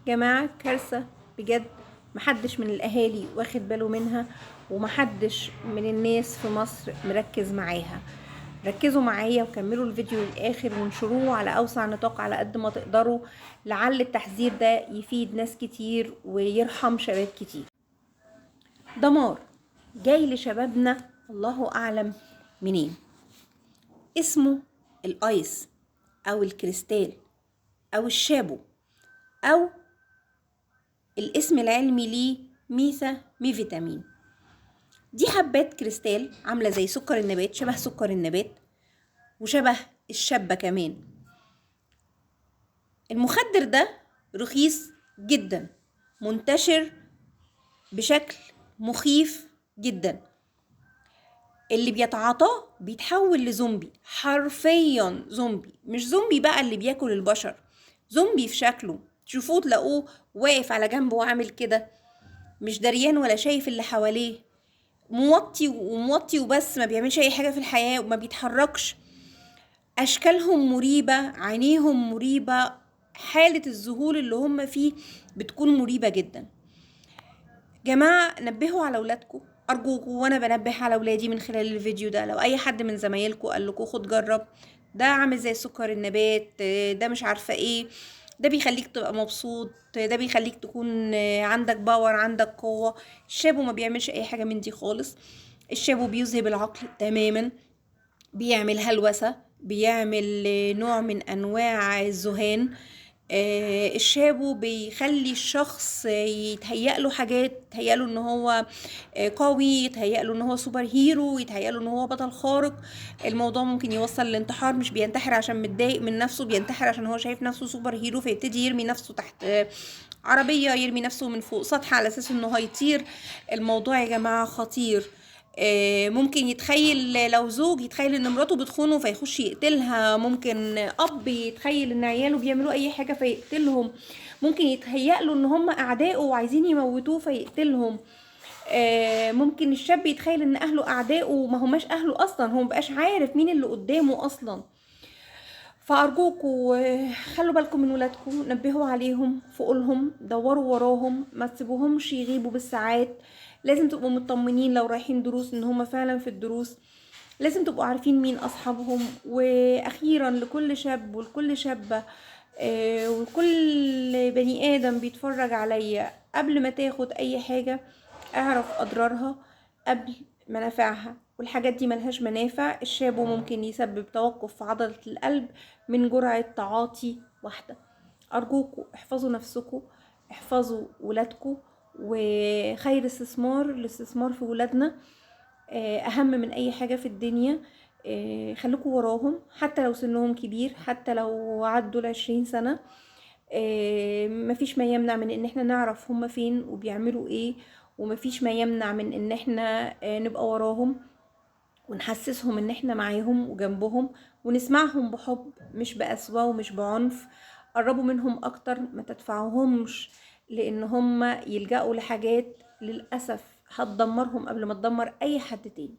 جماعة كارثة بجد، محدش من الأهالي واخد باله منها، ومحدش من الناس في مصر مركز معاها. ركزوا معايا وكملوا الفيديو للآخر وانشروه على أوسع نطاق على قد ما تقدروا، لعل التحذير ده يفيد ناس كتير ويرحم شباب كتير. دمار جاي لشبابنا الله أعلم منين، اسمه الآيس أو الكريستال أو الشابو، أو الاسم العلمي ليه ميثا ميفيتامين. دي حبات كريستال عاملة زي سكر النبات، شبه سكر النبات وشبه الشبة كمان. المخدر ده رخيص جدا، منتشر بشكل مخيف جدا. اللي بيتعاطاه بيتحول لزومبي، حرفيا زومبي، مش زومبي بقى اللي بياكل البشر، زومبي في شكله. تشوفوه تلاقوه واقف على جنبه وعامل كده، مش دريان ولا شايف اللي حواليه، موطي وبس، ما بيعملش اي حاجة في الحياة وما بيتحركش. اشكالهم مريبة، عينيهم مريبة، حالة الذهول اللي هم فيه بتكون مريبة جدا. جماعة نبهوا على ولادكم ارجوكوا، وانا بنبه على ولادي من خلال الفيديو ده. لو اي حد من زمايلكم قال لكم خد جرب، ده عامل زي سكر النبات، ده مش عارفة ايه، ده بيخليك تبقى مبسوط، ده بيخليك تكون عندك باور، عندك قوة. الشابو ما بيعملش اي حاجة من دي خالص. الشابو بيذهب العقل تماما، بيعمل هلوسة، بيعمل نوع من انواع الذهان. الشابو بيخلي الشخص يتهيأله حاجات، يتهيأله ان هو قوي، يتهيأله ان هو سوبر هيرو، يتهيأله ان هو بطل خارق. الموضوع ممكن يوصل للانتحار، مش بينتحر عشان متضايق من نفسه، بينتحر عشان هو شايف نفسه سوبر هيرو، فيبتدي يرمي نفسه تحت عربية، يرمي نفسه من فوق سطح على اساس انه هيطير. الموضوع يا جماعة خطير. ممكن يتخيل لو زوج يتخيل ان مراته بتخونه فيخش يقتلها، ممكن اب يتخيل ان عياله بيعملوا اي حاجة فيقتلهم، ممكن يتهيأ له ان هم اعدائه وعايزين يموتوه فيقتلهم. ممكن الشاب يتخيل ان اهله اعدائه وما هماش اهله اصلا، هو مبقاش عارف مين اللي قدامه اصلا. فارجوكوا خلوا بالكم من ولادكم، نبهوا عليهم، فوقلهم، دوروا وراهم، ما تسيبوهمش يغيبوا بالساعات. لازم تبقوا مطمنين لو رايحين دروس ان هم فعلا في الدروس. لازم تبقوا عارفين مين اصحابهم. واخيرا لكل شاب ولكل شابة وكل بني ادم بيتفرج عليا، قبل ما تاخد اي حاجة اعرف اضرارها قبل منافعها، والحاجات دي ملهاش منافع. الشابو ممكن يسبب توقف في عضلة القلب من جرعة تعاطي واحدة. أرجوكوا احفظوا نفسكوا، احفظوا ولادكوا، وخير استثمار الاستثمار في ولادنا أهم من أي حاجة في الدنيا. خلوكوا وراهم حتى لو سنهم كبير، حتى لو عدوا 20 سنة. مفيش ما يمنع من ان احنا نعرف هما فين وبيعملوا ايه، ومفيش ما يمنع من ان احنا نبقى وراهم ونحسسهم ان احنا معاهم وجنبهم، ونسمعهم بحب مش بقسوة ومش بعنف. قربوا منهم اكتر، ما تدفعوهمش لان هم يلجأوا لحاجات للأسف هتدمرهم قبل ما تدمر اي حد تاني.